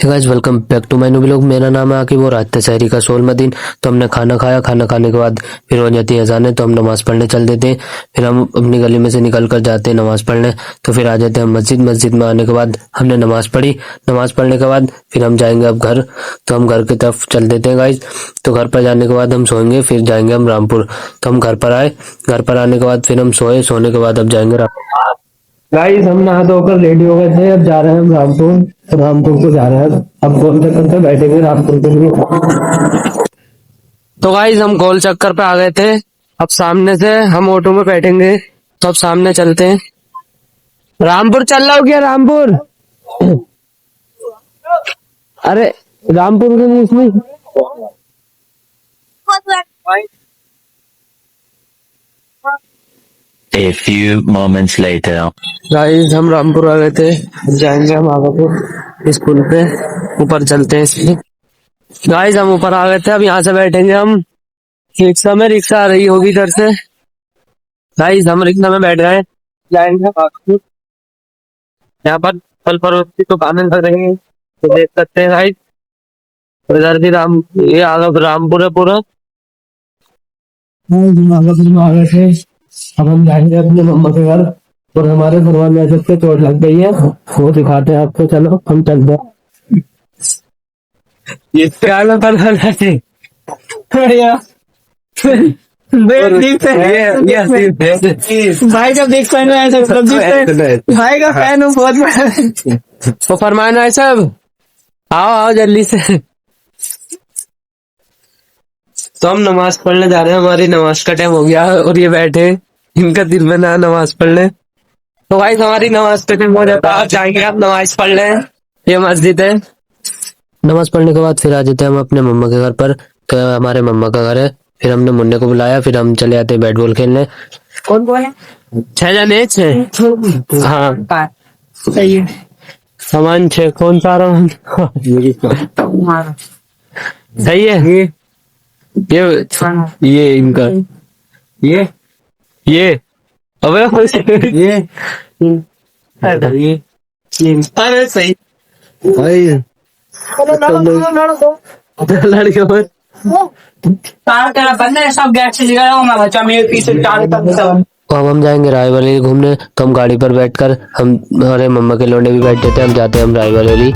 Guys welcome back to my new vlog. मेरा नाम है आकिब और आज था शहरी का 16वां दिन। तो हमने खाना खाया, खाना खाने के बाद फिर हो जाती है अज़ानें, तो हम नमाज पढ़ने चल देते हैं। फिर हम अपनी गली में से निकल कर जाते हैं नमाज पढ़ने। तो फिर आ जाते हैं मस्जिद। मस्जिद में आने के बाद हमने नमाज पढ़ी। नमाज पढ़ने के बाद फिर हम जाएंगे अब घर। तो हम घर की तरफ चल देते हैं गाइस। तो घर पर जाने के बाद हम सोएंगे, फिर जाएंगे हम रामपुर। तो हम घर पर आए, घर पर आने के बाद फिर हम सोए। सोने के बाद अब जाएंगे गाइस। हम नहा धोकर रेडी हो गए थे, अब जा रहे हैं हम रामपुर। रामपुर को जा रहे हैं, अब गोल चक्कर पे बैठेंगे रामपुर के लिए। तो गाइस हम गोल चक्कर पे आ गए थे। अब सामने से हम ऑटो में बैठेंगे, तो अब सामने चलते हैं। रामपुर चल रहा हो क्या? रामपुर अरे रामपुर के लिए इसमें A few moments later. Guys हम रामपुर आ गए थे। अब जाएंगे हम आगे स्कूल पे, ऊपर चलते हैं इसलिए। गाइस हम ऊपर आ गए थे, अब यहाँ से बैठेंगे हम रिक्शा में। रिक्शा आ रही होगी इधर से। गाइस हम रिक्शा में बैठ गए, जाएंगे बागपुर। यहाँ पर फल फ्रूट की दुकानें लग रही हैं, तो देख सकते हैं गाइस। इधर भी ये आगे रामपुर है पूरा। आ गए थे, अब हम जाएंगे अपने मम्मा के घर। और हमारे फरमान में सबसे चोट लग गई है, वो दिखाते हैं आपको। चलो हम चलते हैं। ये क्या बढ़िया भाई का बिग फैन है सब। भाई का फैन हूँ बहुत बड़ा। तो फरमान है सब, आओ आओ जल्दी से। तो हम नमाज पढ़ने जा रहे हैं, हमारी नमाज का टाइम हो गया और ये बैठे, इनका दिल में ना नमाज पढ़ने। तो भाई हमारी नमाज का टाइम हो जाता है, आप जाएंगे, आप नमाज पढ़ लें। ये मस्जिद है। नमाज पढ़ने के बाद फिर आ जाते हैं हम अपने मम्मा के घर पर। तो हमारे मम्मा का घर है। फिर हमने मुन्ने को बुलाया, फिर हम चले आते हैं बैट बॉल खेलने। कौन कौन है? 6 जने, 6। हाँ सही है। सामान 6 कौन सा रहा हूँ? सही है। ये इनका ये अबे ये अरे सही भाई। लड़के पर सब गैस से अब हम जाएंगे रायबरेली घूमने। तो हम गाड़ी पर बैठकर हम हमारे मम्मा के लौंडे भी बैठे थे, हम जाते हैं हम रायबरेली।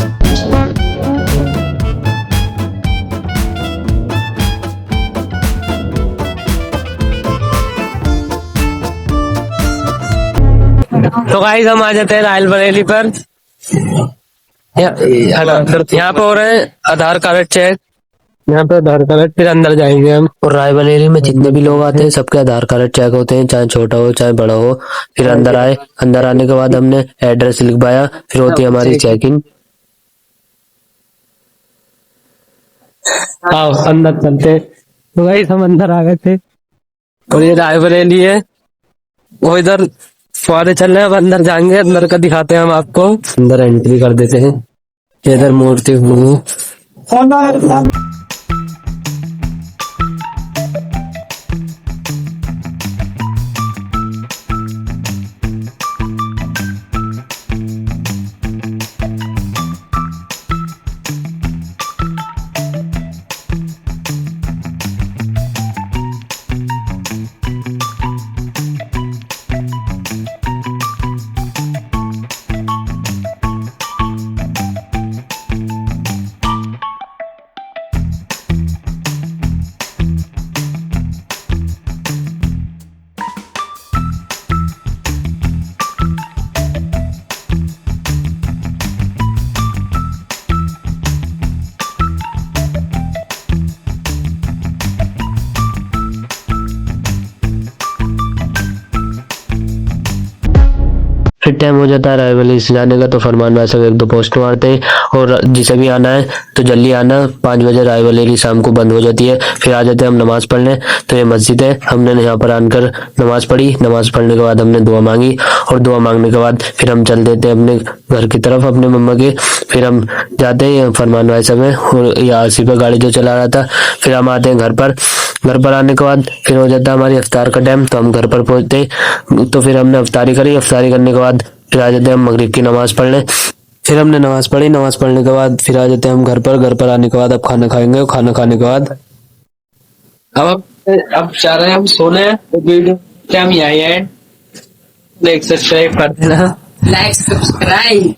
तो गाइस हम आ जाते हैं रायबरेली पर। यहाँ पे हो रहे हैं आधार कार्ड चेक। यहाँ पे आधार कार्ड, फिर अंदर जाएंगे हम। और रायबरेली में जितने भी लोग आते हैं सबके आधार कार्ड चेक होते हैं, चाहे छोटा हो चाहे बड़ा हो। फिर अंदर आए, अंदर आने के बाद हमने एड्रेस लिखवाया, फिर होती है हमारी चेकिंग। आओ अंदर चलते। तो गाइस हम अंदर आ गए थे और ये रायबरेली है, वो इधर फुहारे चल रहे हैं। अब अंदर जाएंगे, अंदर का दिखाते हैं हम आपको। अंदर एंट्री कर देते हैं। इधर मूर्ति फिर टाइम हो जाता है रायबरेली से जाने का। तो फरमान भाई सब 1-2 पोस्ट मारते हैं और जिसे भी आना है तो जल्दी आना। 5 बजे रायबरेली शाम को बंद हो जाती है। फिर आ जाते हैं हम नमाज पढ़ने। तो ये मस्जिद है, हमने यहाँ पर आकर नमाज पढ़ी। नमाज पढ़ने के बाद हमने दुआ मांगी और दुआ मांगने के बाद फिर हम चल देते हैं अपने घर की तरफ, अपने मम्मा के। फिर हम जाते हैं फरमान भाई सब है और ये आरसी पे गाड़ी जो चला रहा था। फिर हम आते हैं घर पर। घर पर आने के बाद फिर हो जाता है हमारी इफ्तार का टाइम। तो हम घर पर पहुंचते, तो फिर हमने इफ्तारी करी। इफ्तारी करने के बाद फिर आ जाते हैं हम मगरिब की नमाज पढ़ने। फिर हमने नमाज पढ़ी, नमाज पढ़ने के बाद फिर आ जाते हैं हम घर पर। घर पर आने के बाद अब खाना खाएंगे, खाना खाने के बाद अब चाह रहे हैं हम सोने। वीडियो क्या हम यहाँ एंड लाइक सब्सक्राइब कर देना। Like, subscribe.